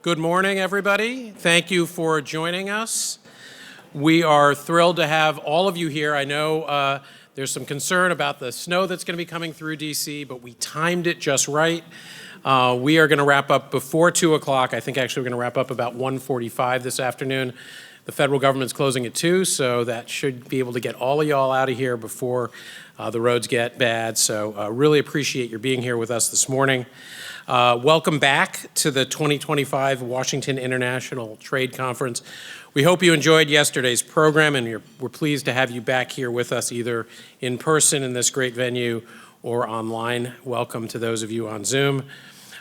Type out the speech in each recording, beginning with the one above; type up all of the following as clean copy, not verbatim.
Good morning, everybody. Thank you for joining us. We are thrilled to have all of you here. I know there's some concern about the snow that's going to be coming through DC, but we timed it just right. We are going to wrap up before 2 o'clock. I think actually we're going to wrap up about 1:45 this afternoon. The federal government's closing at 2, so that should be able to get all of y'all out of here before the roads get bad. So really appreciate your being here with us this morning. Welcome back to the 2025 Washington International Trade Conference. We hope you enjoyed yesterday's program, and we're pleased to have you back here with us either in person in this great venue or online. Welcome to those of you on Zoom.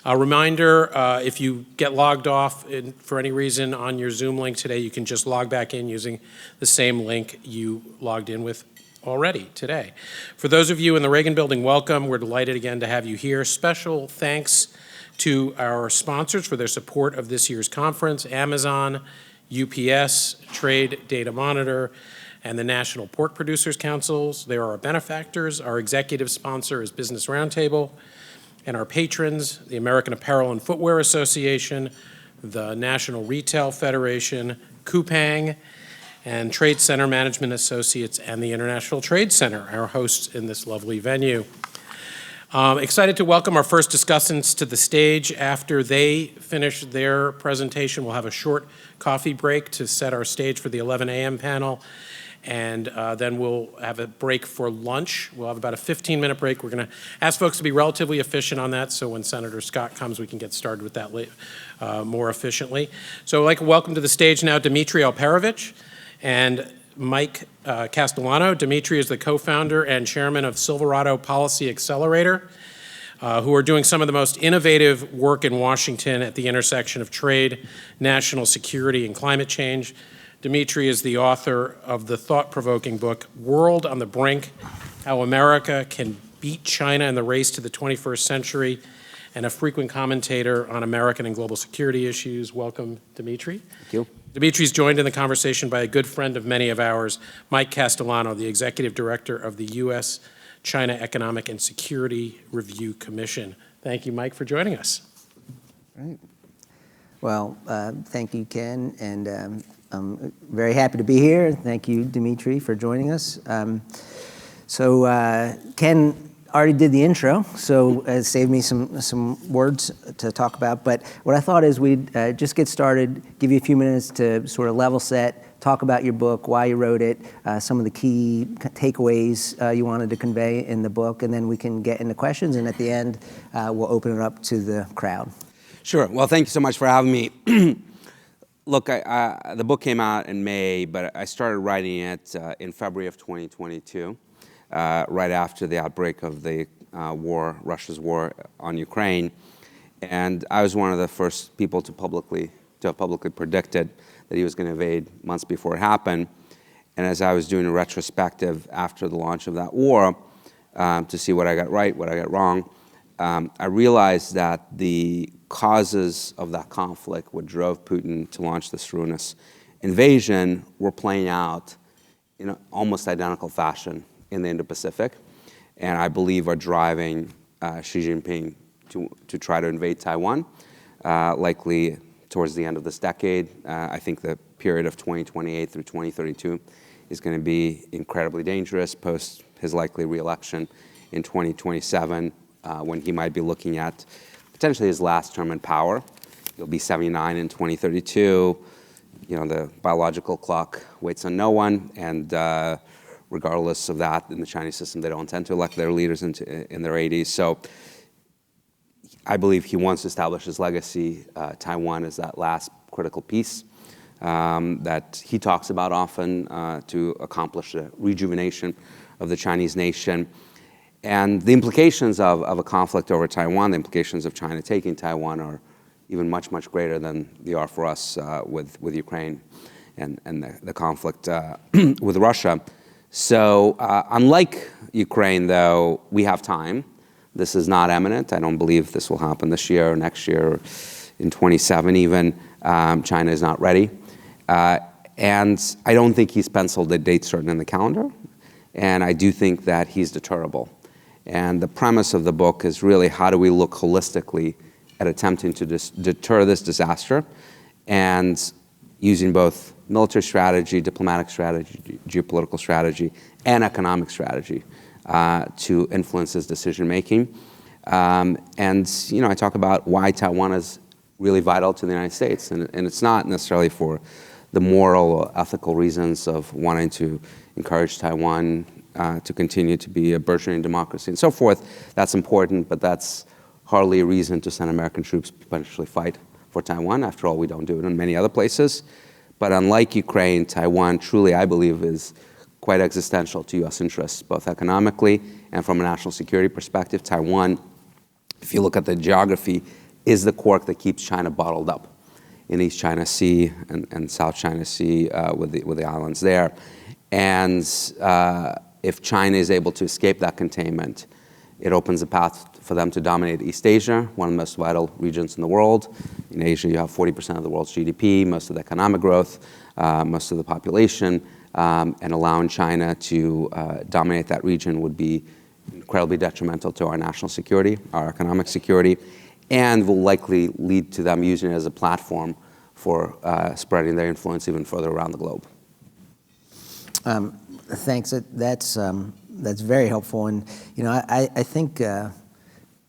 A reminder, if you get logged off for any reason on your Zoom link today, you can just log back in using the same link you logged in with already today. For those of you in the Reagan Building, welcome. We're delighted again to have you here. Special thanks to our sponsors for their support of this year's conference: Amazon, UPS, Trade Data Monitor, and the National Pork Producers Councils. They are our benefactors. Our executive sponsor is Business Roundtable, and our patrons, the American Apparel and Footwear Association, the National Retail Federation, Coupang, and Trade Center Management Associates, and the International Trade Center, our hosts in this lovely venue. Excited to welcome our first discussants to the stage. After they finish their presentation, we'll have a short coffee break to set our stage for the 11 a.m. panel, and then we'll have a break for lunch. We'll have about a 15-minute break. We're going to ask folks to be relatively efficient on that, so when Senator Scott comes, we can get started with that more efficiently. So I'd like to welcome to the stage now Dmitri Alperovitch and Mike Castellano. Dmitri is the co-founder and chairman of Silverado Policy Accelerator, who are doing some of the most innovative work in Washington at the intersection of trade, national security, and climate change. Dmitri is the author of the thought-provoking book, World on the Brink: How America Can Beat China in the Race to the 21st Century, and a frequent commentator on American and global security issues. Welcome, Dmitri. Thank you. Dmitri's joined in the conversation by a good friend of many of ours, Mike Castellano, the executive director of the U.S.-China Economic and Security Review Commission. Thank you, Mike, for joining us. Right. Well, thank you, Ken, and I'm very happy to be here. Thank you, Dmitri, for joining us. Ken already did the intro, so it saved me some words to talk about. But what I thought is we'd just get started, give you a few minutes to sort of level set, talk about your book, why you wrote it, some of the key takeaways you wanted to convey in the book, and then we can get into questions, and at the end, we'll open it up to the crowd. Sure. Well, thank you so much for having me. Look, the book came out in May, but I started writing it in February of 2022. Right after the outbreak of the war, Russia's war on Ukraine. And I was one of the first people to have publicly predicted that he was going to invade months before it happened. And as I was doing a retrospective after the launch of that war to see what I got right, what I got wrong, I realized that the causes of that conflict, what drove Putin to launch this ruinous invasion, were playing out in almost identical fashion in the Indo-Pacific, and I believe are driving Xi Jinping to try to invade Taiwan, likely towards the end of this decade. I think the period of 2028 through 2032 is going to be incredibly dangerous post his likely re-election in 2027, when he might be looking at potentially his last term in power. He'll be 79 in 2032. The biological clock waits on no one, and regardless of that, in the Chinese system, they don't intend to elect their leaders in their 80s. So I believe he wants to establish his legacy. Taiwan is that last critical piece that he talks about often to accomplish the rejuvenation of the Chinese nation. And the implications of a conflict over Taiwan, the implications of China taking Taiwan, are even much, much greater than they are for us with Ukraine and the conflict with Russia. So unlike Ukraine, though, we have time. This is not imminent. I don't believe this will happen this year or next year or in 27 even. China is not ready. And I don't think he's penciled a date certain in the calendar. And I do think that he's deterrable. And the premise of the book is really how do we look holistically at attempting to deter this disaster and using both military strategy, diplomatic strategy, geopolitical strategy, and economic strategy to influence his decision making. And I talk about why Taiwan is really vital to the United States, and it's not necessarily for the moral or ethical reasons of wanting to encourage Taiwan to continue to be a burgeoning democracy and so forth. That's important, but that's hardly a reason to send American troops to potentially fight for Taiwan. After all, we don't do it in many other places. But unlike Ukraine, Taiwan truly, I believe, is quite existential to U.S. interests, both economically and from a national security perspective. Taiwan, if you look at the geography, is the cork that keeps China bottled up in East China Sea and South China Sea with the islands there. And if China is able to escape that containment, it opens a path for them to dominate East Asia, one of the most vital regions in the world. In Asia, you have 40% of the world's GDP, most of the economic growth, most of the population, and allowing China to dominate that region would be incredibly detrimental to our national security, our economic security, and will likely lead to them using it as a platform for spreading their influence even further around the globe. Thanks. That's very helpful, and I think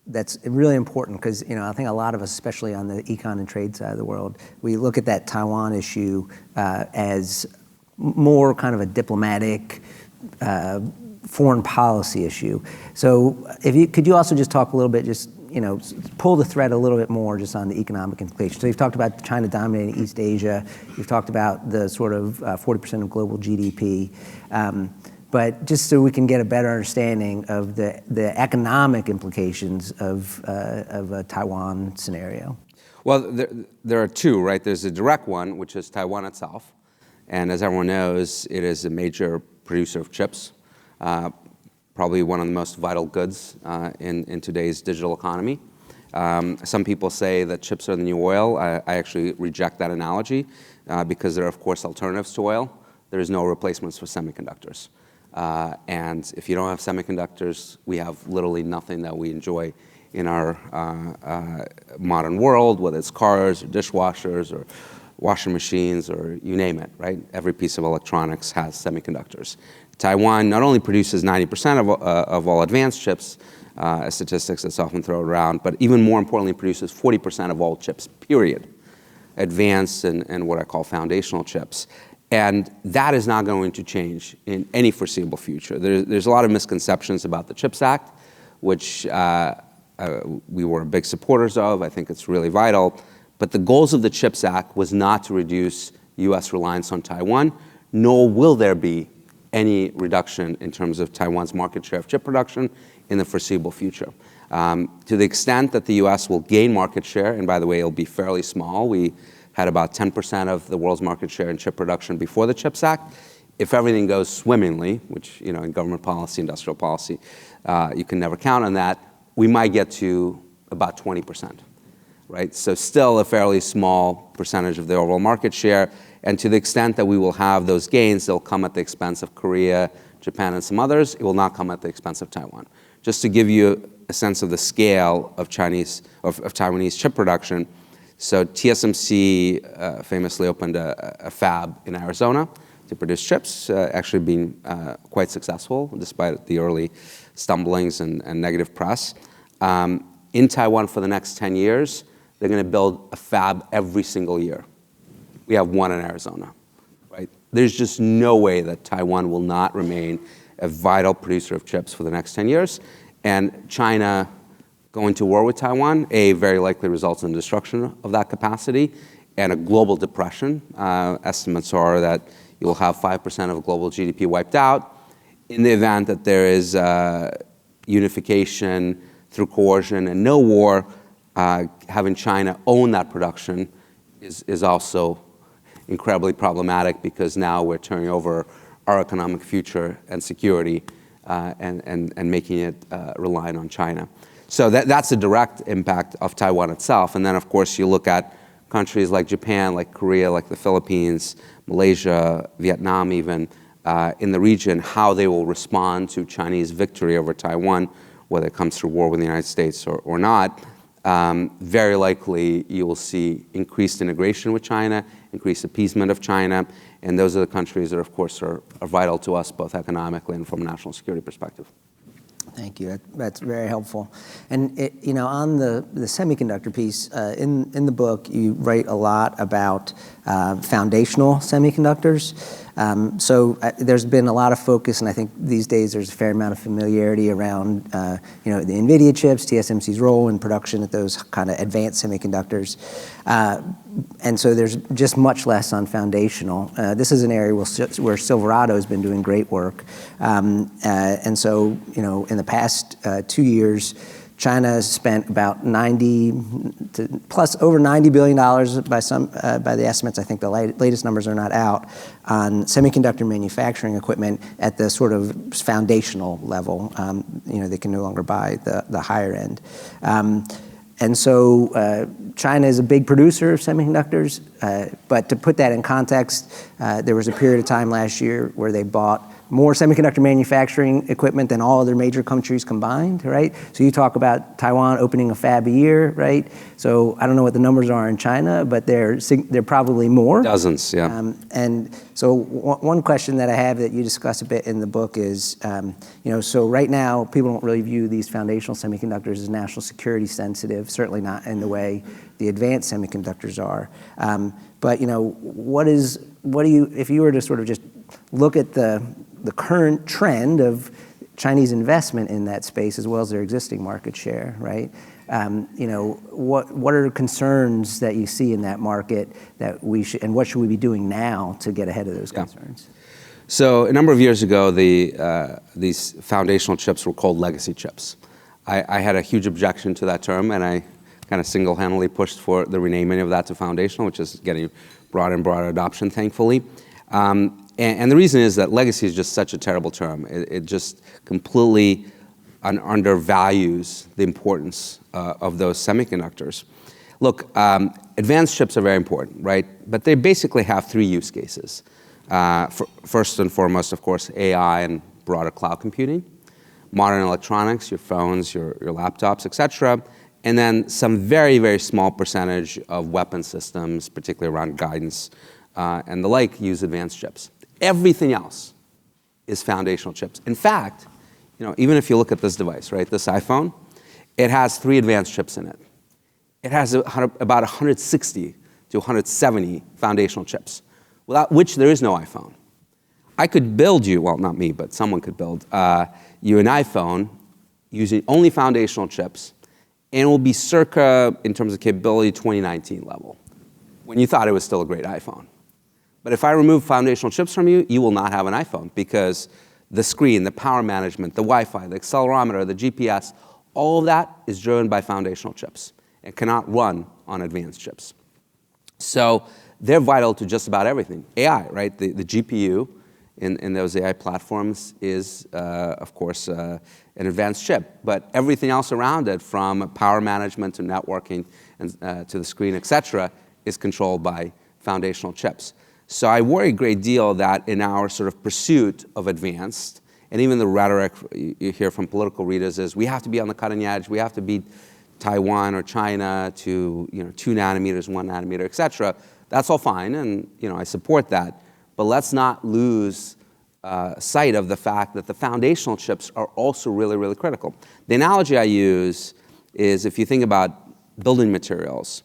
that's really important because I think a lot of us, especially on the econ and trade side of the world, we look at that Taiwan issue as more kind of a diplomatic, foreign policy issue. So, could you also just talk a little bit, just pull the thread a little bit more just on the economic implications. So you've talked about China dominating East Asia. You've talked about the sort of 40% of global GDP. But just so we can get a better understanding of the economic implications of a Taiwan scenario. Well, there are two, right? There's a direct one, which is Taiwan itself. And as everyone knows, it is a major producer of chips, probably one of the most vital goods in today's digital economy. Some people say that chips are the new oil. I actually reject that analogy because there are, of course, alternatives to oil. There is no replacements for semiconductors. And if you don't have semiconductors, we have literally nothing that we enjoy in our modern world, whether it's cars or dishwashers or washing machines or you name it, right? Every piece of electronics has semiconductors. Taiwan not only produces 90% of all advanced chips, a statistics that's often thrown around, but even more importantly produces 40% of all chips, period. Advanced and what I call foundational chips. And that is not going to change in any foreseeable future. There's a lot of misconceptions about the CHIPS Act, which we were big supporters of. I think it's really vital. But the goals of the CHIPS Act was not to reduce U.S. reliance on Taiwan, nor will there be any reduction in terms of Taiwan's market share of chip production in the foreseeable future. To the extent that the U.S. will gain market share, and by the way, it'll be fairly small. We had about 10% of the world's market share in chip production before the CHIPS Act. If everything goes swimmingly, which in government policy, industrial policy, you can never count on that, we might get to about 20%, right? So still a fairly small percentage of the overall market share. And to the extent that we will have those gains, they'll come at the expense of Korea, Japan, and some others. It will not come at the expense of Taiwan. Just to give you a sense of the scale of Taiwanese chip production, so TSMC famously opened a fab in Arizona to produce chips, actually being quite successful despite the early stumblings and negative press. In Taiwan for the next 10 years, they're going to build a fab every single year. We have one in Arizona, right? There's just no way that Taiwan will not remain a vital producer of chips for the next 10 years. And China going to war with Taiwan, very likely results in the destruction of that capacity and a global depression. Estimates are that you'll have 5% of global GDP wiped out. In the event that there is unification through coercion and no war, having China own that production is also incredibly problematic because now we're turning over our economic future and security and making it reliant on China. So that's a direct impact of Taiwan itself. And then, of course, you look at countries like Japan, like Korea, like the Philippines, Malaysia, Vietnam even, in the region, how they will respond to Chinese victory over Taiwan, whether it comes through war with the United States or not. very likely you will see increased integration with China, increased appeasement of China, and those are the countries that, of course, are vital to us both economically and from a national security perspective. Thank you. That's very helpful. And on the semiconductor piece, in the book, you write a lot about foundational semiconductors. So there's been a lot of focus, and I think these days there's a fair amount of familiarity around the NVIDIA chips, TSMC's role in production at those kind of advanced semiconductors. And so there's just much less on foundational. This is an area where Silverado has been doing great work. And so, in the past 2 years, China has spent about over $90 billion by the estimates. I think the latest numbers are not out on semiconductor manufacturing equipment at the sort of foundational level. They can no longer buy the higher end. And so China is a big producer of semiconductors, but to put that in context, there was a period of time last year where they bought more semiconductor manufacturing equipment than all other major countries combined, right? So you talk about Taiwan opening a fab a year, right? So I don't know what the numbers are in China, but they're probably more. Dozens, yeah. And so one question that I have that you discuss a bit in the book is, so right now people don't really view these foundational semiconductors as national security sensitive, certainly not in the way the advanced semiconductors are. But if you were to sort of just look at the current trend of Chinese investment in that space as well as their existing market share, right? What are concerns that you see in that market that and what should we be doing now to get ahead of those concerns? So a number of years ago, these foundational chips were called legacy chips. I had a huge objection to that term, and I kind of single-handedly pushed for the renaming of that to foundational, which is getting broader and broader adoption, thankfully. And the reason is that legacy is just such a terrible term. It just completely undervalues the importance of those semiconductors. Look, advanced chips are very important, right? But they basically have three use cases. First and foremost, of course, AI and broader cloud computing, modern electronics, your phones, your laptops, et cetera, and then some very, very small percentage of weapon systems, particularly around guidance and the like, use advanced chips. Everything else is foundational chips. In fact, even if you look at this device, right, this iPhone, it has 3 advanced chips in it. It has about 160 to 170 foundational chips, without which there is no iPhone. I could build you, well, not me, but someone could build you an iPhone using only foundational chips, and it will be circa, in terms of capability, 2019 level, when you thought it was still a great iPhone. But if I remove foundational chips from you, you will not have an iPhone, because the screen, the power management, the Wi-Fi, the accelerometer, the GPS, all of that is driven by foundational chips and cannot run on advanced chips. So they're vital to just about everything. AI, right? The GPU in those AI platforms is, of course, an advanced chip. But everything else around it, from power management to networking and to the screen, et cetera, is controlled by foundational chips. So I worry a great deal that in our sort of pursuit of advanced, and even the rhetoric you hear from political readers is, we have to be on the cutting edge, we have to beat Taiwan or China to 2 nanometers, 1 nanometer, et cetera. That's all fine, and I support that. But let's not lose sight of the fact that the foundational chips are also really, really critical. The analogy I use is, if you think about building materials,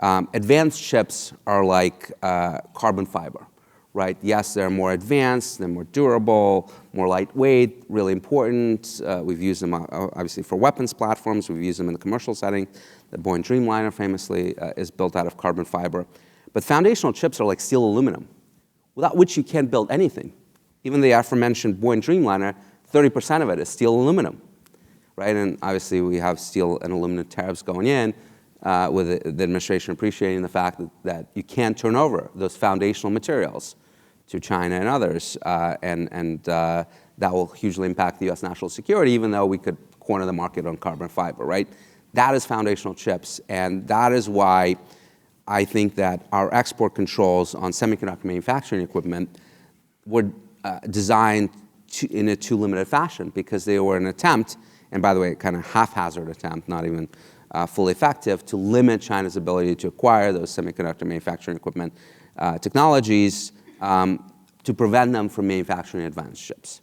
advanced chips are like carbon fiber, right? Yes, they're more advanced, they're more durable, more lightweight, really important. We've used them, obviously, for weapons platforms. We've used them in the commercial setting. The Boeing Dreamliner, famously, is built out of carbon fiber. But foundational chips are like steel aluminum, without which you can't build anything. Even the aforementioned Boeing Dreamliner, 30% of it is steel aluminum, right? And obviously, we have steel and aluminum tariffs going in, with the administration appreciating the fact that you can't turn over those foundational materials to China and others, and that will hugely impact the U.S. national security, even though we could corner the market on carbon fiber, right? That is foundational chips, and that is why I think that our export controls on semiconductor manufacturing equipment were designed in a too limited fashion, because they were an attempt, and by the way, kind of haphazard attempt, not even fully effective, to limit China's ability to acquire those semiconductor manufacturing equipment technologies to prevent them from manufacturing advanced chips.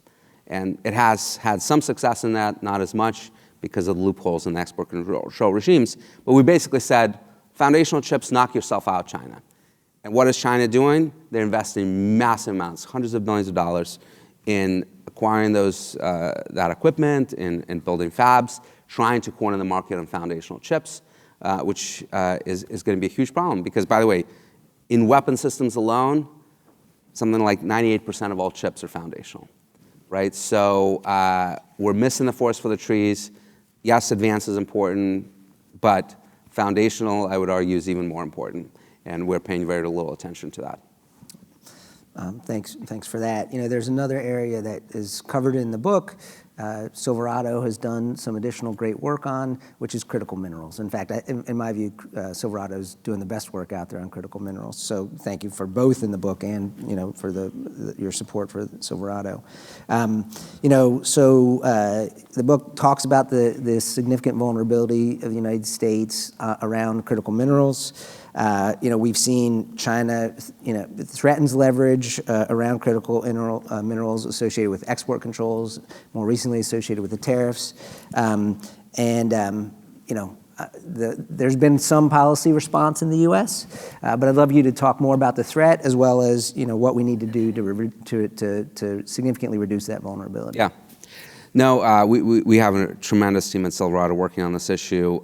And it has had some success in that, not as much because of the loopholes in the export control regimes. But we basically said, foundational chips, knock yourself out, China. And what is China doing? They're investing massive amounts, hundreds of billions of dollars, in acquiring that equipment, in building fabs, trying to corner the market on foundational chips, which is going to be a huge problem. Because, by the way, in weapon systems alone, something like 98% of all chips are foundational, right? So we're missing the forest for the trees. Yes, advance is important, but foundational, I would argue, is even more important. And we're paying very little attention to that. Thanks for that. There's another area that is covered in the book. Silverado has done some additional great work on, which is critical minerals. In fact, in my view, Silverado is doing the best work out there on critical minerals. So thank you for both in the book and for your support for Silverado. So the book talks about the significant vulnerability of the United States around critical minerals. We've seen China, threatens leverage around critical minerals associated with export controls, more recently associated with the tariffs. There's been some policy response in the U.S., but I'd love you to talk more about the threat as well as what we need to do to significantly reduce that vulnerability. Yeah. No, we have a tremendous team at Silverado working on this issue.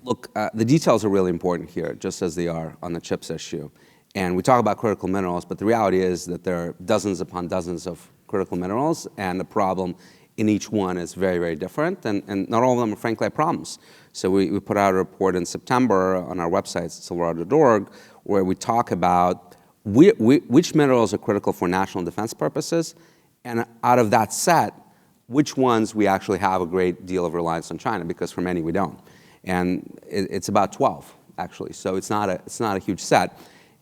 Look, the details are really important here, just as they are on the chips issue. And we talk about critical minerals, but the reality is that there are dozens upon dozens of critical minerals, and the problem in each one is very, very different, and not all of them are, frankly, problems. So we put out a report in September on our website, silverado.org, where we talk about which minerals are critical for national defense purposes, and out of that set, which ones we actually have a great deal of reliance on China, because for many we don't. And it's about 12, actually. So it's not a huge set.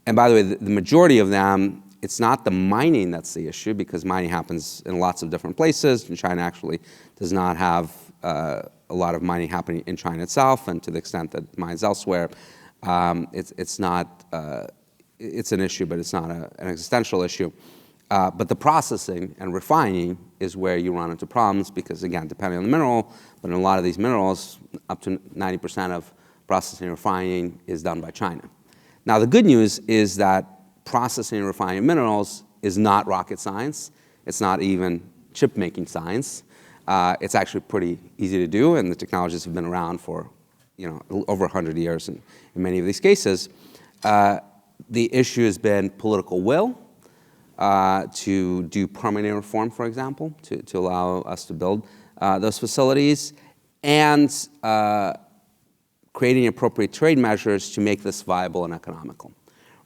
And by the way, the majority of them, it's not the mining that's the issue, because mining happens in lots of different places, and China actually does not have a lot of mining happening in China itself, and to the extent that it mines elsewhere, it's an issue, but it's not an existential issue. But the processing and refining is where you run into problems, because, again, depending on the mineral, but in a lot of these minerals, up to 90% of processing and refining is done by China. Now, the good news is that processing and refining minerals is not rocket science. It's not even chip-making science. It's actually pretty easy to do, and the technologies have been around for over 100 years in many of these cases. The issue has been political will to do permitting reform, for example, to allow us to build those facilities, and creating appropriate trade measures to make this viable and economical.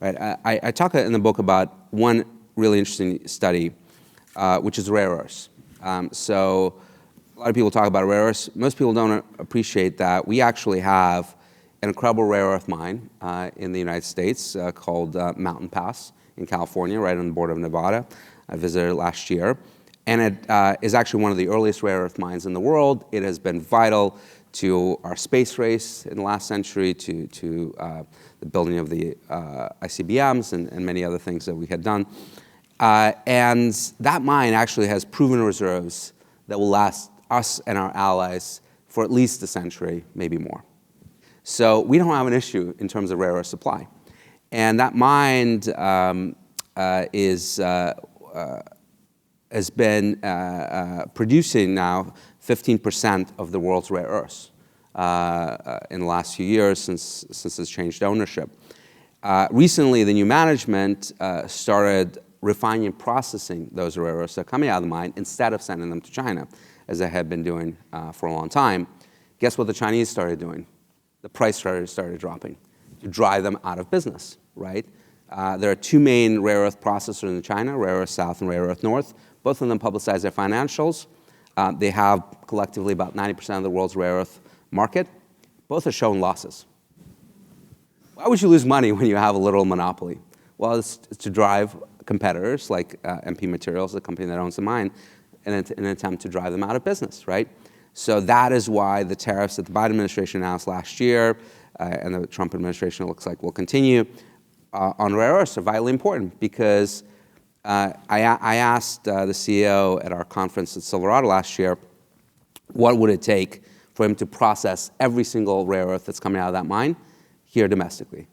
Right? I talk in the book about one really interesting study, which is rare earths. So a lot of people talk about rare earths. Most people don't appreciate that we actually have an incredible rare earth mine in the United States called Mountain Pass in California, right on the border of Nevada. I visited it last year. And it is actually one of the earliest rare earth mines in the world. It has been vital to our space race in the last century, to the building of the ICBMs and many other things that we had done. And that mine actually has proven reserves that will last us and our allies for at least a century, maybe more. So we don't have an issue in terms of rare earth supply. And that mine has been producing now 15% of the world's rare earths in the last few years since it's changed ownership. Recently, the new management started refining and processing those rare earths that are coming out of the mine instead of sending them to China, as they had been doing for a long time. Guess what the Chinese started doing? The price started dropping to drive them out of business, right? There are two main rare earth processors in China, Rare Earth South and Rare Earth North. Both of them publicize their financials. They have collectively about 90% of the world's rare earth market. Both are showing losses. Why would you lose money when you have a literal monopoly? Well, it's to drive competitors like MP Materials, the company that owns the mine, in an attempt to drive them out of business, right? So that is why the tariffs that the Biden administration announced last year, and the Trump administration looks like will continue, on rare earths are vitally important, because I asked the CEO at our conference at Silverado last year, what would it take for him to process every single rare earth that's coming out of that mine here domestically?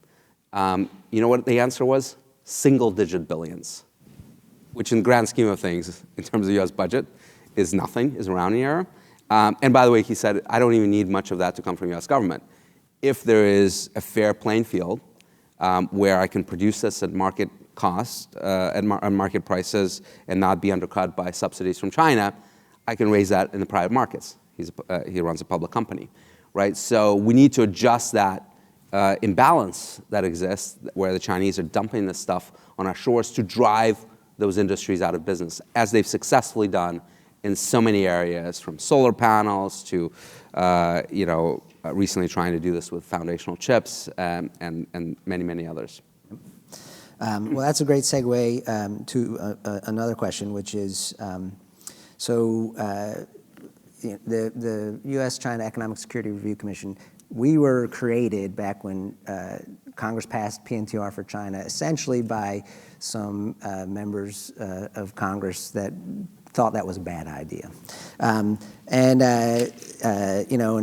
You know what the answer was? Single-digit billions, which in the grand scheme of things, in terms of the US budget, is nothing, is a rounding error. And by the way, he said, I don't even need much of that to come from the US government. If there is a fair playing field where I can produce this at market cost, at market prices, and not be undercut by subsidies from China, I can raise that in the private markets. He runs a public company, right? So we need to adjust that imbalance that exists, where the Chinese are dumping this stuff on our shores to drive those industries out of business, as they've successfully done in so many areas, from solar panels to, recently trying to do this with foundational chips and many, many others. Well, that's a great segue to another question, which is, the U.S.-China Economic Security Review Commission, we were created back when Congress passed PNTR for China, essentially by some members of Congress that thought that was a bad idea. And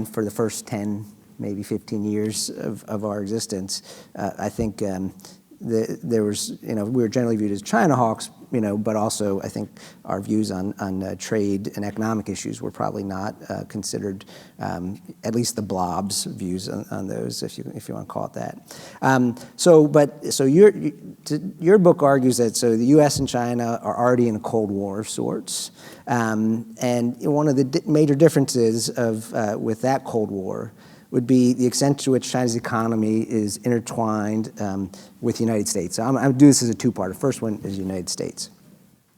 for the first 10, maybe 15 years of our existence, I think there was, we were generally viewed as China hawks, but also I think our views on trade and economic issues were probably not considered, at least the blob's views on those, if you want to call it that. So your book argues that the U.S. and China are already in a Cold War of sorts, and one of the major differences with that Cold War would be the extent to which China's economy is intertwined with the United States. So I'm going to do this as a two-part. The first one is the United States.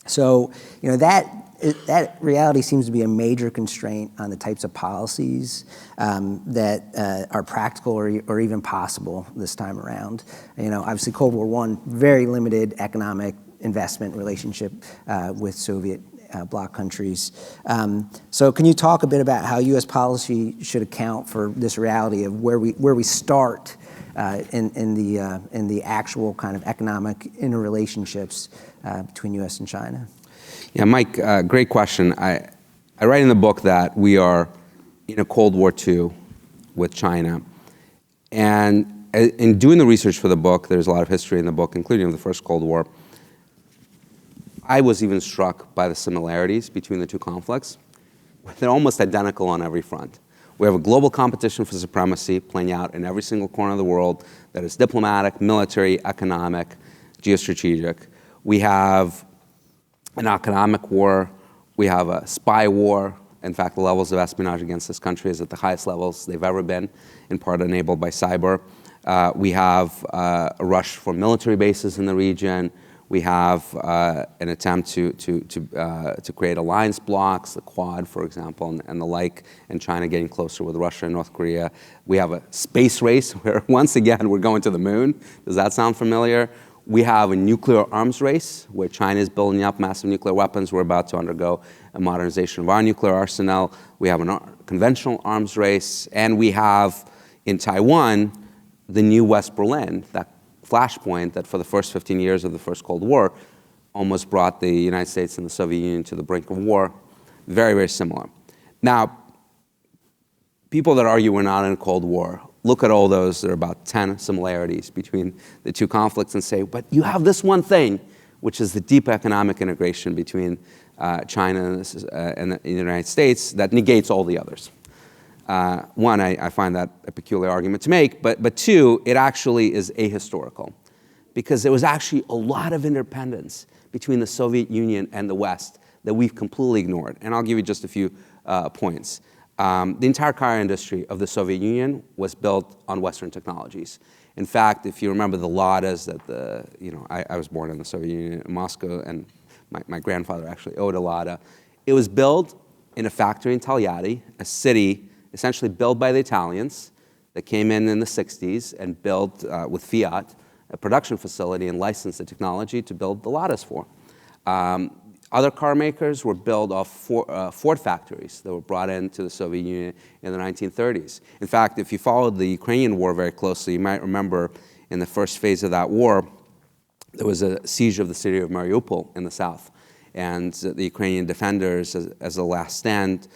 So that reality seems to be a major constraint on the types of policies that are practical or even possible this time around. Obviously Cold War I, very limited economic investment relationship with Soviet bloc countries. So can you talk a bit about how U.S. policy should account for this reality of where we start in the actual kind of economic interrelationships between U.S. and China? Yeah, Mike, great question. I write in the book that we are in a Cold War II with China. And in doing the research for the book, there's a lot of history in the book, including the first Cold War. I was even struck by the similarities between the two conflicts. They're almost identical on every front. We have a global competition for supremacy playing out in every single corner of the world that is diplomatic, military, economic, geostrategic. We have an economic war. We have a spy war. In fact, the levels of espionage against this country is at the highest levels they've ever been, in part enabled by cyber. We have a rush for military bases in the region. We have an attempt to create alliance blocks, the Quad, for example, and the like, and China getting closer with Russia and North Korea. We have a space race where, once again, we're going to the moon. Does that sound familiar? We have a nuclear arms race where China is building up massive nuclear weapons. We're about to undergo a modernization of our nuclear arsenal. We have a conventional arms race. And we have, in Taiwan, the new West Berlin, that flashpoint that for the first 15 years of the first Cold War almost brought the United States and the Soviet Union to the brink of war. Very, very similar. Now, people that argue we're not in a Cold War, look at all those. There are about 10 similarities between the two conflicts and say, but you have this one thing, which is the deep economic integration between China and the United States that negates all the others. One, I find that a peculiar argument to make, but two, it actually is ahistorical, because there was actually a lot of independence between the Soviet Union and the West that we've completely ignored. And I'll give you just a few points. The entire car industry of the Soviet Union was built on Western technologies. In fact, if you remember the Ladas that I was born in the Soviet Union in Moscow, and my grandfather actually owned a Lada. It was built in a factory in Togliatti, a city essentially built by the Italians that came in the 60s and built with Fiat a production facility and licensed the technology to build the Ladas for. Other car makers were built off Ford factories that were brought into the Soviet Union in the 1930s. In fact, if you followed the Ukrainian war very closely, you might remember in the first phase of that war, there was a siege of the city of Mariupol in the south. And the Ukrainian defenders, as a last stand,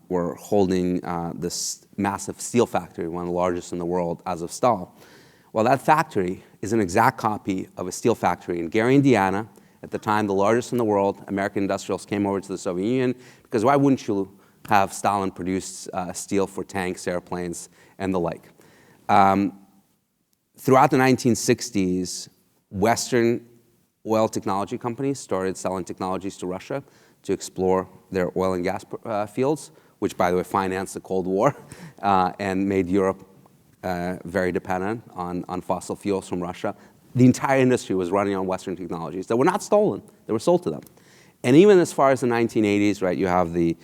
were holding this massive steel factory, one of the largest in the world, Azovstal. Well, that factory is an exact copy of a steel factory in Gary, Indiana, at the time the largest in the world. American industrials came over to the Soviet Union, because why wouldn't you have Stalin produce steel for tanks, airplanes, and the like? Throughout the 1960s, Western oil technology companies started selling technologies to Russia to explore their oil and gas fields, which, by the way, financed the Cold War and made Europe very dependent on fossil fuels from Russia. The entire industry was running on Western technologies that were not stolen. They were sold to them. And even as far as the 1980s, right, you have the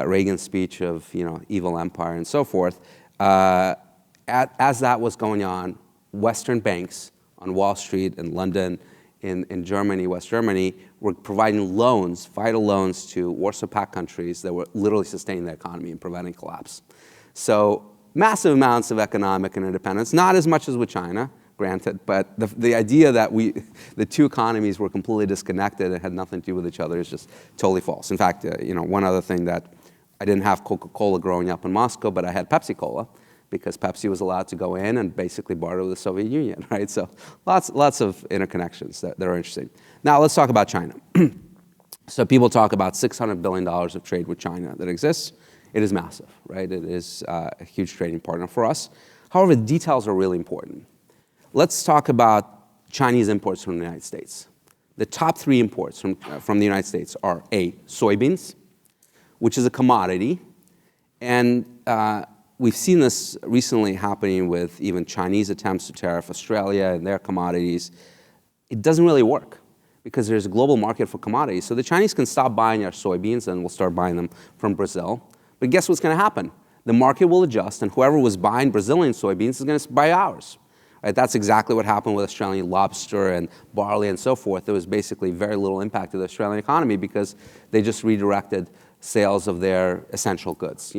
Reagan speech of, evil empire and so forth. As that was going on, Western banks on Wall Street in London, in Germany, West Germany, were providing loans, vital loans to Warsaw Pact countries that were literally sustaining the economy and preventing collapse. So massive amounts of economic independence, not as much as with China, granted, but the idea that the two economies were completely disconnected and had nothing to do with each other is just totally false. In fact, one other thing, that I didn't have Coca-Cola growing up in Moscow, but I had Pepsi-Cola, because Pepsi was allowed to go in and basically barter with the Soviet Union, right? So lots of interconnections that are interesting. Now let's talk about China. So people talk about $600 billion of trade with China that exists. It is massive, right? It is a huge trading partner for us. However, the details are really important. Let's talk about Chinese imports from the United States. The top 3 imports from the United States are A, soybeans, which is a commodity, and we've seen this recently happening with even Chinese attempts to tariff Australia and their commodities. It doesn't really work, because there's a global market for commodities. So the Chinese can stop buying our soybeans and we'll start buying them from Brazil. But guess what's going to happen? The market will adjust, and whoever was buying Brazilian soybeans is going to buy ours. Right? That's exactly what happened with Australian lobster and barley and so forth. There was basically very little impact to the Australian economy, because they just redirected sales of their essential goods.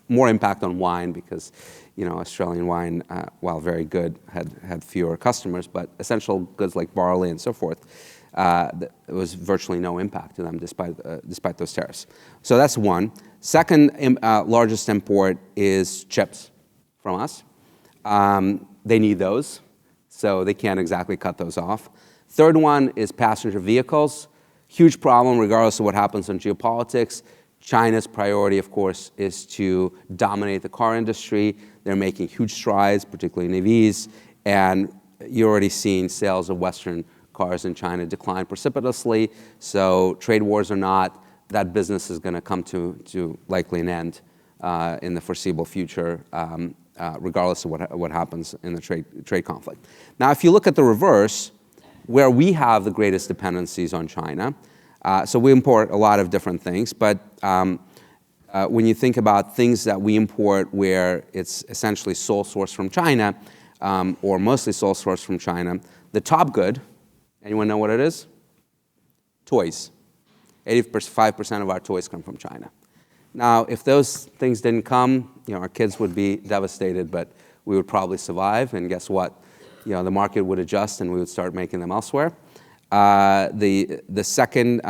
More impact on wine, because Australian wine, while very good, had fewer customers, but essential goods like barley and so forth, there was virtually no impact to them despite those tariffs. So that's one. Second largest import is chips from us. They need those, so they can't exactly cut those off. Third one is passenger vehicles. Huge problem regardless of what happens in geopolitics. China's priority, of course, is to dominate the car industry. They're making huge strides, particularly in EVs, and you're already seeing sales of Western cars in China decline precipitously. So trade wars or not, that business is going to come to likely an end in the foreseeable future, regardless of what happens in the trade conflict. Now, if you look at the reverse, where we have the greatest dependencies on China, so we import a lot of different things, but when you think about things that we import where it's essentially sole source from China, or mostly sole source from China, the top good, anyone know what it is? Toys. 85% of our toys come from China. Now, if those things didn't come, our kids would be devastated, but we would probably survive, and guess what? The market would adjust and we would start making them elsewhere. The second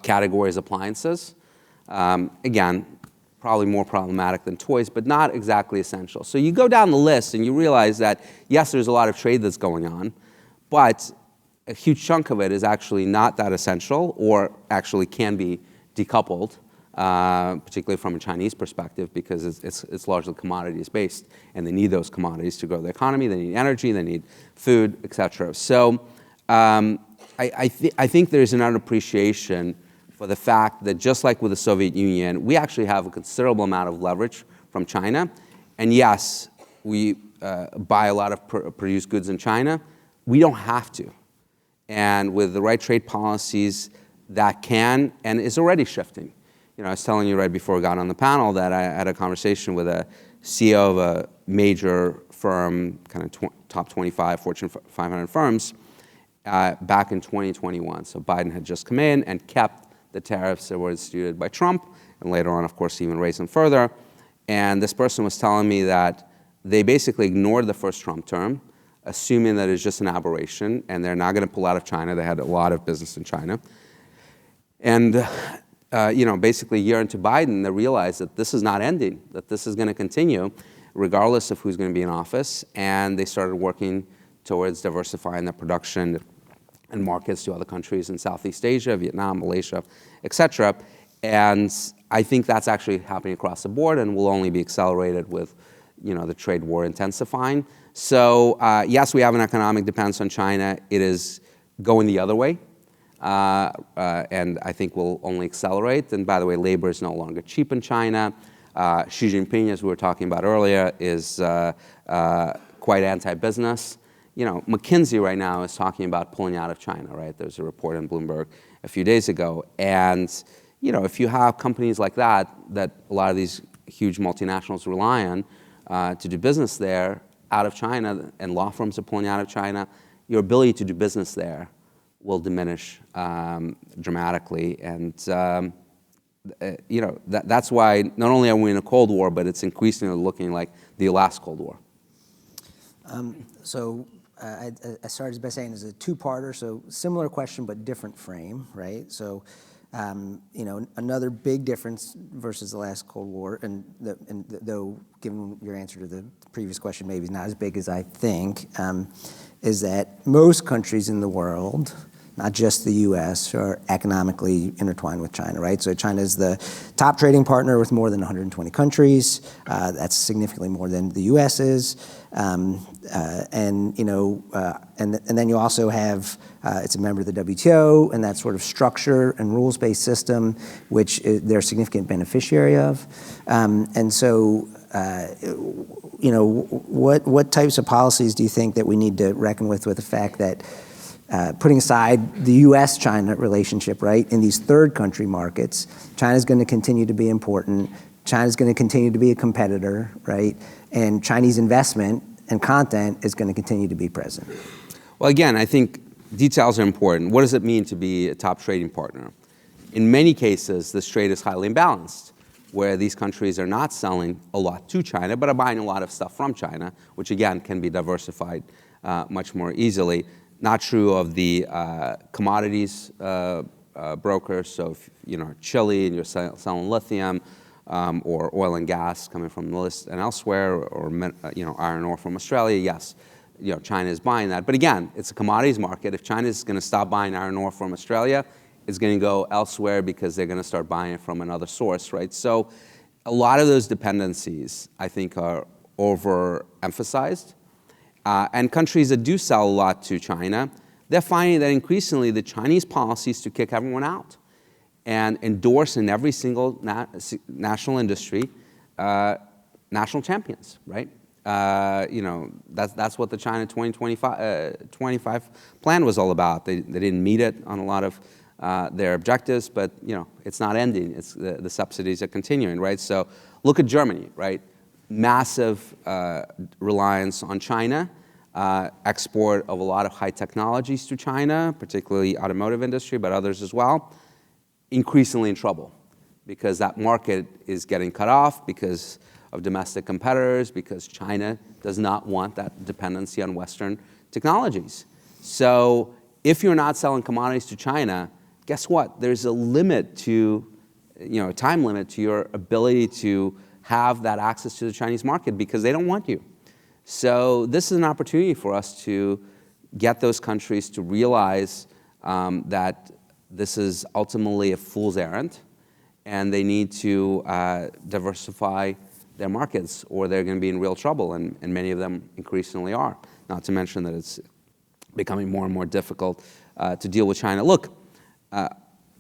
category is appliances. Again, probably more problematic than toys, but not exactly essential. So you go down the list and you realize that, yes, there's a lot of trade that's going on, but a huge chunk of it is actually not that essential, or actually can be decoupled, particularly from a Chinese perspective, because it's largely commodities based, and they need those commodities to grow the economy. They need energy, they need food, et cetera. So I think there's an underappreciation for the fact that, just like with the Soviet Union, we actually have a considerable amount of leverage from China. And yes, we buy a lot of produced goods in China. We don't have to. And with the right trade policies, that can and is already shifting. I was telling you right before we got on the panel that I had a conversation with a CEO of a major firm, kind of top 25 Fortune 500 firms, back in 2021. So Biden had just come in and kept the tariffs that were instituted by Trump, and later on, of course, even raised them further. And this person was telling me that they basically ignored the first Trump term, assuming that it's just an aberration, and they're not going to pull out of China. They had a lot of business in China. And basically a year into Biden, they realized that this is not ending, that this is going to continue regardless of who's going to be in office. And they started working towards diversifying their production and markets to other countries in Southeast Asia, Vietnam, Malaysia, et cetera. And I think that's actually happening across the board and will only be accelerated with the trade war intensifying. So yes, we have an economic dependence on China. It is going the other way. And I think will only accelerate. And by the way, labor is no longer cheap in China. Xi Jinping, as we were talking about earlier, is quite anti-business. McKinsey right now is talking about pulling out of China, right? There's a report in Bloomberg a few days ago. And, if you have companies like that a lot of these huge multinationals rely on to do business there out of China, and law firms are pulling out of China, your ability to do business there will diminish dramatically. And, that's why not only are we in a Cold War, but it's increasingly looking like the last Cold War. I started by saying it's a two-parter, so similar question but different frame, right? So, another big difference versus the last Cold War, and though given your answer to the previous question, maybe not as big as I think, is that most countries in the world, not just the U.S., are economically intertwined with China, right? So China is the top trading partner with more than 120 countries. That's significantly more than the U.S. is. And then you also have, it's a member of the WTO, and that sort of structure and rules-based system, which they're a significant beneficiary of. What types of policies do you think that we need to reckon with the fact that putting aside the U.S.-China relationship, right, in these third country markets, China's going to continue to be important. China's going to continue to be a competitor, right? And Chinese investment and content is going to continue to be present. Well, again, I think details are important. What does it mean to be a top trading partner? In many cases, this trade is highly imbalanced, where these countries are not selling a lot to China, but are buying a lot of stuff from China, which again can be diversified much more easily. Not true of the commodities brokers. So if Chile and you're selling lithium, or oil and gas coming from the Middle East and elsewhere, or iron ore from Australia, yes, China is buying that. But again, it's a commodities market. If China is going to stop buying iron ore from Australia, it's going to go elsewhere because they're going to start buying it from another source, right? So a lot of those dependencies, I think, are overemphasized. And countries that do sell a lot to China, they're finding that increasingly the Chinese policy is to kick everyone out and endorse in every single national industry national champions, right? That's what the China 2025 plan was all about. They didn't meet it on a lot of their objectives, but it's not ending. It's the subsidies are continuing, right? So look at Germany, right? Massive reliance on China, export of a lot of high technologies to China, particularly automotive industry, but others as well, increasingly in trouble because that market is getting cut off because of domestic competitors, because China does not want that dependency on Western technologies. So if you're not selling commodities to China, guess what? There's a limit to, a time limit to your ability to have that access to the Chinese market because they don't want you. So this is an opportunity for us to get those countries to realize that this is ultimately a fool's errand and they need to diversify their markets or they're going to be in real trouble, and many of them increasingly are. Not to mention that it's becoming more and more difficult to deal with China. Look,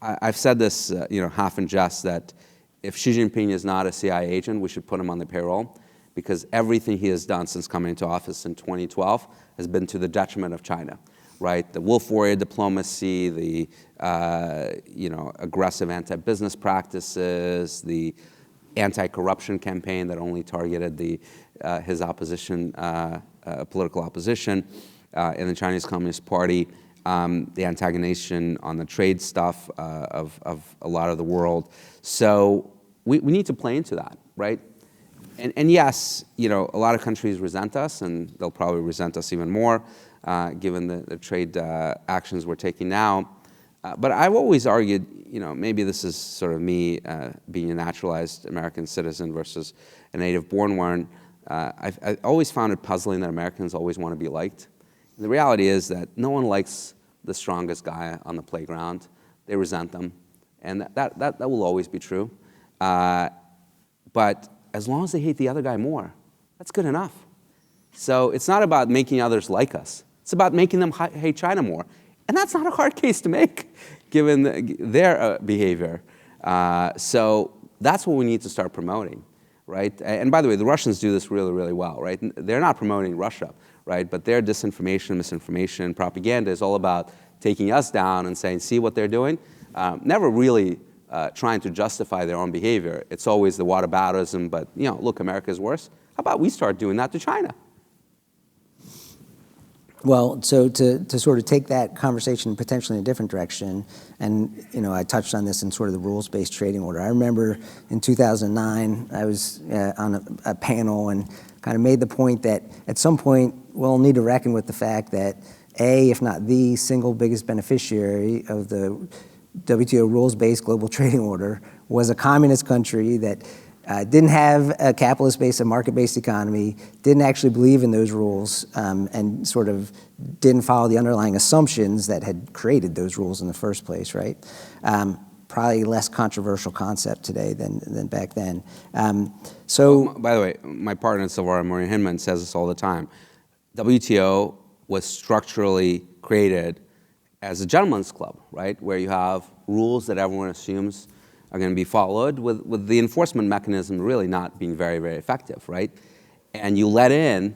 I've said this half in jest that if Xi Jinping is not a CIA agent, we should put him on the payroll because everything he has done since coming into office in 2012 has been to the detriment of China, right? The wolf warrior diplomacy, the aggressive anti-business practices, the anti-corruption campaign that only targeted his opposition, political opposition in the Chinese Communist Party. the antagonization on the trade stuff of a lot of the world. So we need to play into that, right? And yes, a lot of countries resent us, and they'll probably resent us even more, given the trade actions we're taking now. But I've always argued, maybe this is sort of me being a naturalized American citizen versus a native-born one. I've always found it puzzling that Americans always want to be liked. And the reality is that no one likes the strongest guy on the playground. They resent them, and that will always be true. But as long as they hate the other guy more, that's good enough. So it's not about making others like us. It's about making them hate China more. And that's not a hard case to make, given their behavior. So that's what we need to start promoting, right? And by the way, the Russians do this really, really well, right? They're not promoting Russia, right? But their disinformation, misinformation, propaganda is all about taking us down and saying, see what they're doing? Never really trying to justify their own behavior. It's always the whataboutism, but look, America's worse. How about we start doing that to China? Well, so to sort of take that conversation potentially in a different direction, and I touched on this in sort of the rules-based trading order. I remember in 2009, I was on a panel and kind of made the point that at some point we'll need to reckon with the fact that if not the single biggest beneficiary of the WTO rules-based global trading order was a communist country that didn't have a capitalist-based, a market-based economy, didn't actually believe in those rules, and sort of didn't follow the underlying assumptions that had created those rules in the first place, right? Probably less controversial concept today than back then. By the way, my partner in Silverado, Maria Hinman, says this all the time. WTO was structurally created as a gentleman's club, right? Where you have rules that everyone assumes are going to be followed, with the enforcement mechanism really not being very, very effective, right? And you let in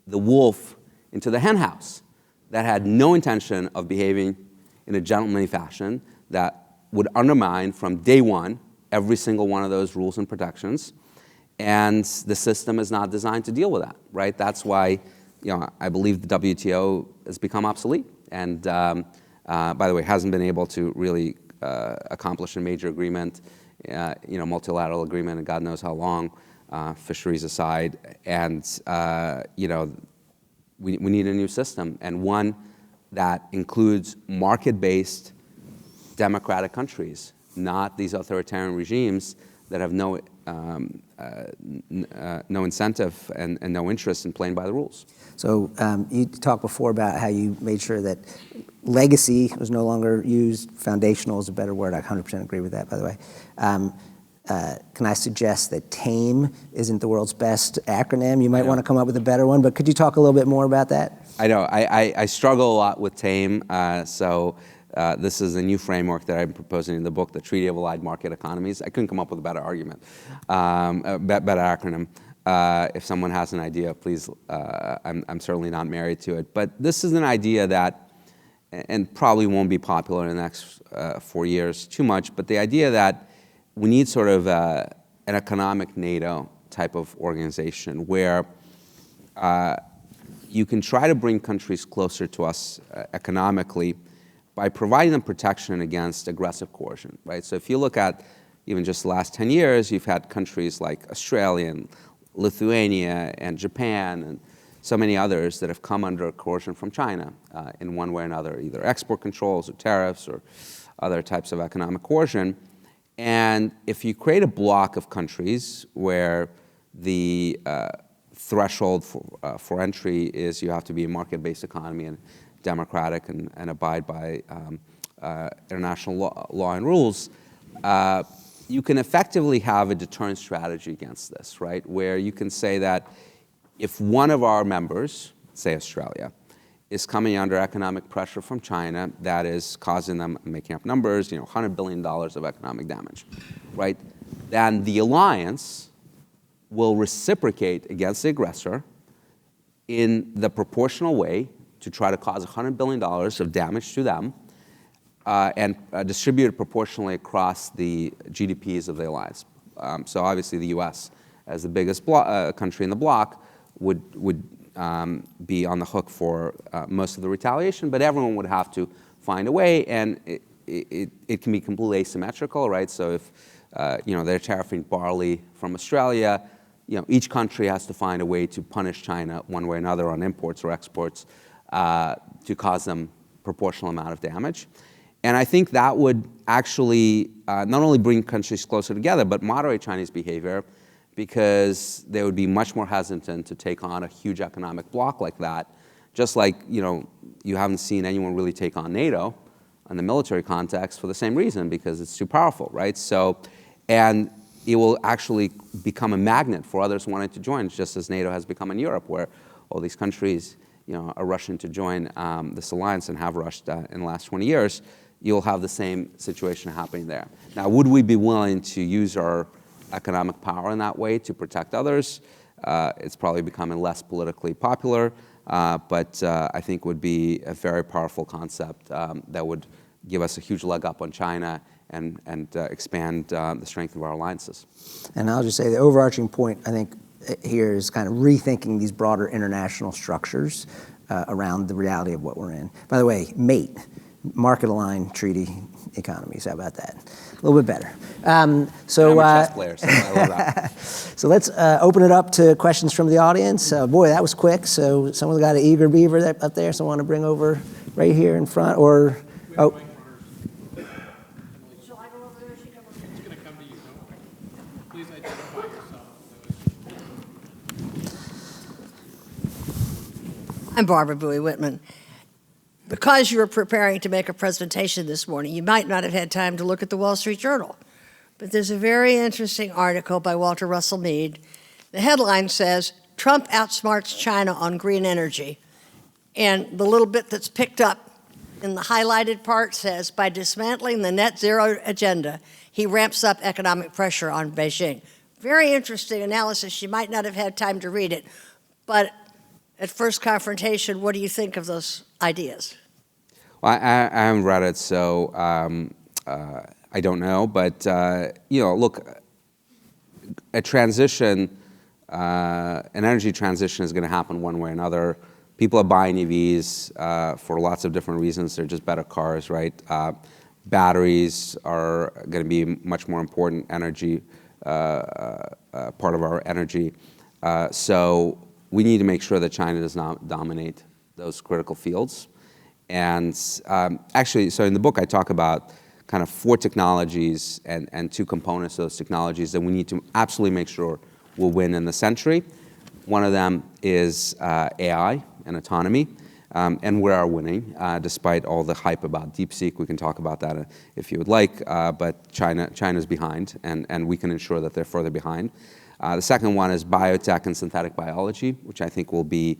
the wolf into the hen house that had no intention of behaving in a gentlemanly fashion, that would undermine from day one every single one of those rules and protections. And the system is not designed to deal with that, right? That's why I believe the WTO has become obsolete. And by the way, hasn't been able to really accomplish a major agreement, multilateral agreement, and God knows how long, fisheries aside. And we need a new system, and one that includes market-based democratic countries, not these authoritarian regimes that have no incentive and no interest in playing by the rules. So you talked before about how you made sure that legacy was no longer used. Foundational is a better word. I 100% agree with that, by the way. Can I suggest that TAME isn't the world's best acronym? You might want to come up with a better one, but could you talk a little bit more about that? I know. I struggle a lot with TAME, so this is a new framework that I'm proposing in the book, the Treaty of Allied Market Economies. I couldn't come up with a better argument, a better acronym. If someone has an idea, please, I'm certainly not married to it. But this is an idea that, and probably won't be popular in the next 4 years too much, but the idea that we need sort of an economic NATO type of organization where you can try to bring countries closer to us economically by providing them protection against aggressive coercion, right? So if you look at even just the last 10 years, you've had countries like Australia and Lithuania and Japan and so many others that have come under coercion from China in one way or another, either export controls or tariffs or other types of economic coercion. And if you create a block of countries where the threshold for entry is you have to be a market-based economy and democratic and abide by international law and rules, you can effectively have a deterrent strategy against this, right? Where you can say that if one of our members, say Australia, is coming under economic pressure from China that is causing them, making up numbers, $100 billion of economic damage, right? Then the alliance will reciprocate against the aggressor in the proportional way to try to cause $100 billion of damage to them and distribute it proportionally across the GDPs of the alliance. So obviously the US, as the biggest country in the bloc, would be on the hook for most of the retaliation, but everyone would have to find a way, and it can be completely asymmetrical, right? So if they're tariffing barley from Australia, each country has to find a way to punish China one way or another on imports or exports to cause them proportional amount of damage. And I think that would actually not only bring countries closer together, but moderate Chinese behavior, because they would be much more hesitant to take on a huge economic bloc like that. Just like you haven't seen anyone really take on NATO in the military context for the same reason, because it's too powerful, right? So, and it will actually become a magnet for others wanting to join, just as NATO has become in Europe, where all these countries are rushing to join this alliance and have rushed in the last 20 years. You'll have the same situation happening there. Now, would we be willing to use our economic power in that way to protect others? It's probably becoming less politically popular, but I think would be a very powerful concept that would give us a huge leg up on China and expand the strength of our alliances. And I'll just say the overarching point, I think, here is kind of rethinking these broader international structures around the reality of what we're in. By the way, MATE, market-aligned treaty economies. How about that? A little bit better. I'm a chess player, so I love that. So let's open it up to questions from the audience. Boy, that was quick. So someone's got an eager beaver up there. Someone want to bring over right here in front, or oh. Shall I go over there? She come over here. It's going to come to you. Don't worry. Please identify yourself. I'm Barbara Bowie Whitman. Because you were preparing to make a presentation this morning, you might not have had time to look at the Wall Street Journal. But there's a very interesting article by Walter Russell Mead. The headline says, "Trump outsmarts China on green energy." And the little bit that's picked up in the highlighted part says, "By dismantling the net zero agenda, he ramps up economic pressure on Beijing." Very interesting analysis. You might not have had time to read it, but at first confrontation, what do you think of those ideas? Well, I haven't read it, so I don't know. But look, a transition, an energy transition, is going to happen one way or another. People are buying EVs for lots of different reasons. They're just better cars, right? Batteries are going to be much more important energy part of our energy. So we need to make sure that China does not dominate those critical fields. And actually, so in the book, I talk about kind of 4 technologies and 2 components of those technologies that we need to absolutely make sure will win in the century. One of them is AI and autonomy, and we are winning, despite all the hype about DeepSeek. We can talk about that if you would like, but China's behind, and we can ensure that they're further behind. The second one is biotech and synthetic biology, which I think will be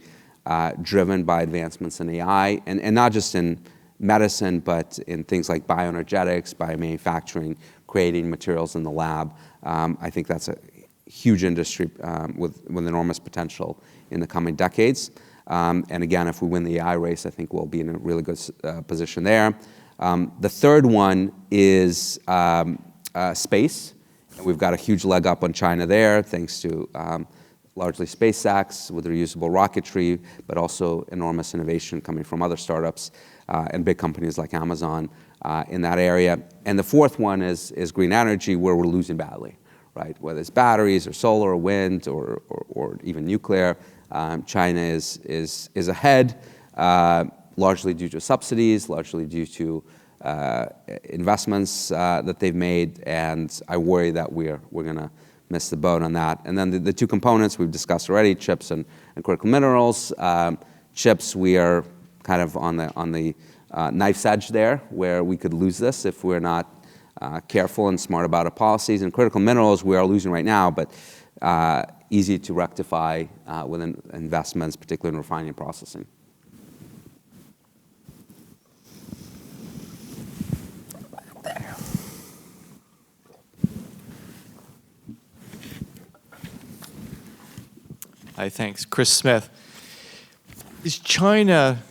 driven by advancements in AI, and not just in medicine, but in things like bioenergetics, biomanufacturing, creating materials in the lab. I think that's a huge industry with enormous potential in the coming decades. And again, if we win the AI race, I think we'll be in a really good position there. The third one is space. We've got a huge leg up on China there, thanks to largely SpaceX with reusable rocketry, but also enormous innovation coming from other startups and big companies like Amazon in that area. And the fourth one is green energy, where we're losing badly, right? Whether it's batteries or solar or wind or even nuclear, China is ahead, largely due to subsidies, largely due to investments that they've made, and I worry that we're going to miss the boat on that. And then the 2 components we've discussed already, chips and critical minerals. Chips, we are kind of on the knife's edge there, where we could lose this if we're not careful and smart about our policies. And critical minerals, we are losing right now, but easy to rectify with investments, particularly in refining and processing. Hi, thanks. Chris Smith. Is China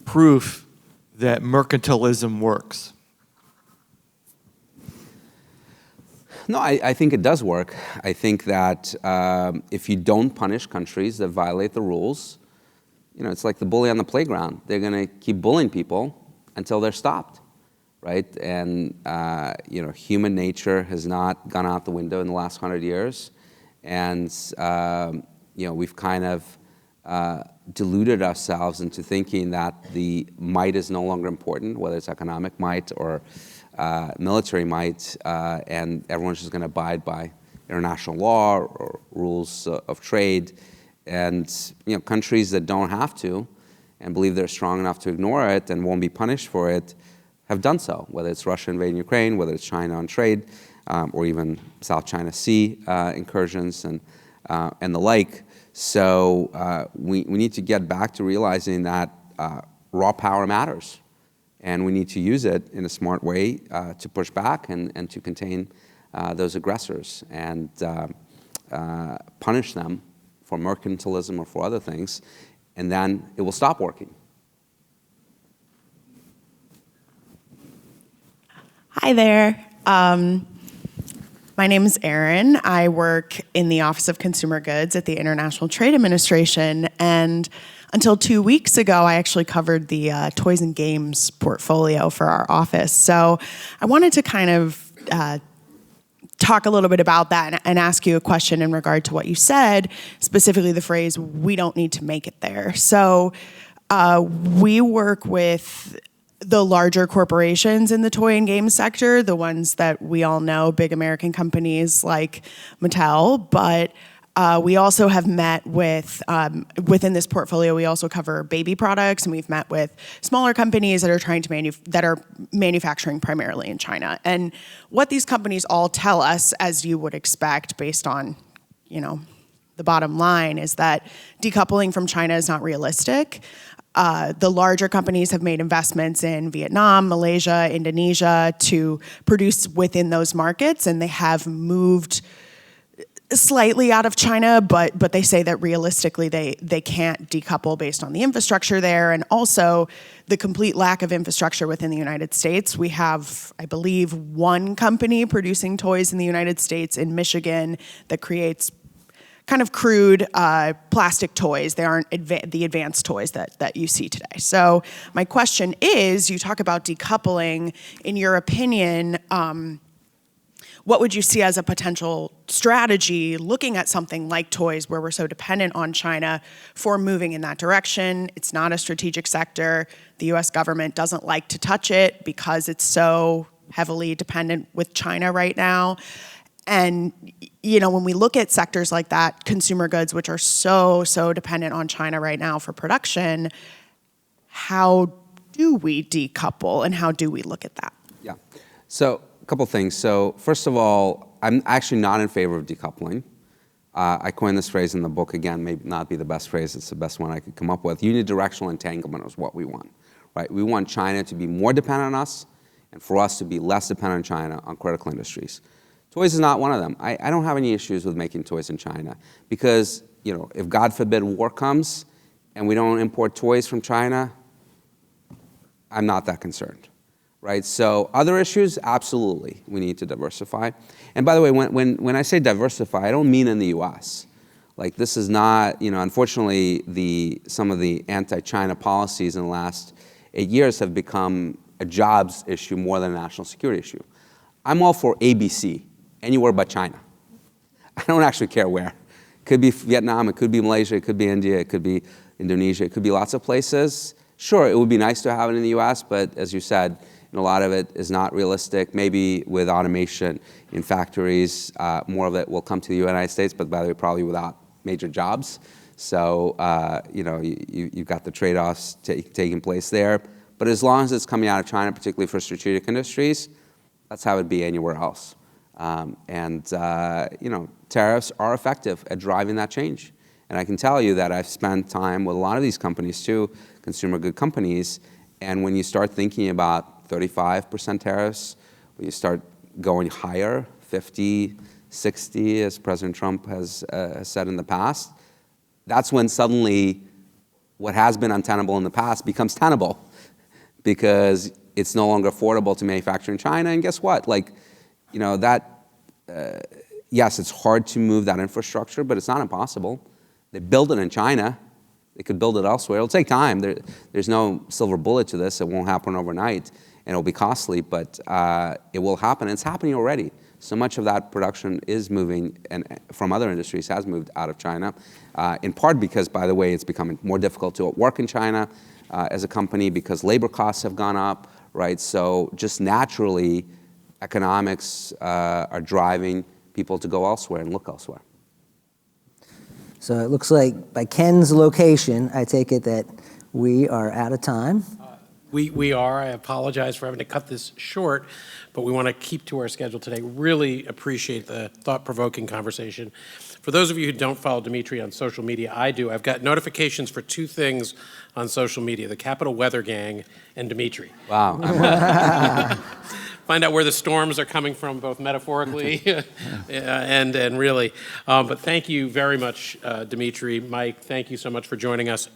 proof that mercantilism works? No, I think it does work. I think that if you don't punish countries that violate the rules, it's like the bully on the playground. They're going to keep bullying people until they're stopped, right? And, human nature has not gone out the window in the last 100 years. And, we've kind of deluded ourselves into thinking that the might is no longer important, whether it's economic might or military might, and everyone's just going to abide by international law or rules of trade. And countries that don't have to and believe they're strong enough to ignore it and won't be punished for it have done so, whether it's Russia invading Ukraine, whether it's China on trade, or even South China Sea incursions and the like. So we need to get back to realizing that raw power matters, and we need to use it in a smart way to push back and to contain those aggressors and punish them for mercantilism or for other things, and then it will stop working. Hi there. My name is Erin. I work in the Office of Consumer Goods at the International Trade Administration, and until 2 weeks ago, I actually covered the toys and games portfolio for our office. So I wanted to kind of talk a little bit about that and ask you a question in regard to what you said, specifically the phrase, "we don't need to make it there." So we work with the larger corporations in the toy and game sector, the ones that we all know, big American companies like Mattel, but we also have met with, within this portfolio, we also cover baby products, and we've met with smaller companies that are trying to that are manufacturing primarily in China. And what these companies all tell us, as you would expect, based on, the bottom line, is that decoupling from China is not realistic. The larger companies have made investments in Vietnam, Malaysia, Indonesia to produce within those markets, and they have moved slightly out of China, but they say that realistically they can't decouple based on the infrastructure there, and also the complete lack of infrastructure within the United States. We have, I believe, one company producing toys in the United States in Michigan that creates kind of crude plastic toys. They aren't the advanced toys that you see today. So my question is, you talk about decoupling. In your opinion, what would you see as a potential strategy looking at something like toys where we're so dependent on China for moving in that direction? It's not a strategic sector. The US government doesn't like to touch it because it's so heavily dependent with China right now. And, when we look at sectors like that, consumer goods, which are so dependent on China right now for production, how do we decouple and how do we look at that? Yeah. So a couple things. So first of all, I'm actually not in favor of decoupling. I coined this phrase in the book. Again, may not be the best phrase. It's the best one I could come up with. Unidirectional entanglement is what we want, right? We want China to be more dependent on us and for us to be less dependent on China on critical industries. Toys is not one of them. I don't have any issues with making toys in China because, if God forbid war comes and we don't import toys from China, I'm not that concerned, right? So other issues, absolutely, we need to diversify. And by the way, when I say diversify, I don't mean in the US. Like this is not, unfortunately, some of the anti-China policies in the last 8 years have become a jobs issue more than a national security issue. I'm all for ABC. Anywhere but China. I don't actually care where. It could be Vietnam, it could be Malaysia, it could be India, it could be Indonesia, it could be lots of places. Sure, it would be nice to have it in the US, but as you said, a lot of it is not realistic. Maybe with automation in factories, more of it will come to the United States, but by the way, probably without major jobs. So, you've got the trade-offs taking place there. But as long as it's coming out of China, particularly for strategic industries, that's how it'd be anywhere else. Tariffs are effective at driving that change. And I can tell you that I've spent time with a lot of these companies too, consumer good companies, and when you start thinking about 35% tariffs, when you start going higher, 50, 60, as President Trump has said in the past, that's when suddenly what has been untenable in the past becomes tenable because it's no longer affordable to manufacture in China. And guess what? Yes, it's hard to move that infrastructure, but it's not impossible. They build it in China. They could build it elsewhere. It'll take time. There's no silver bullet to this. It won't happen overnight, and it'll be costly, but it will happen, and it's happening already. So much of that production is moving, and from other industries has moved out of China, in part because, by the way, it's becoming more difficult to work in China as a company because labor costs have gone up, right? So just naturally, economics are driving people to go elsewhere and look elsewhere. So it looks like by Ken's location, I take it that we are out of time. We are. I apologize for having to cut this short, but we want to keep to our schedule today. Really appreciate the thought-provoking conversation. For those of you who don't follow Dmitri on social media, I do. I've got notifications for two things on social media, the Capitol Weather Gang and Dmitri. Wow. Find out where the storms are coming from, both metaphorically and really. But thank you very much, Dmitri. Mike, thank you so much for joining us.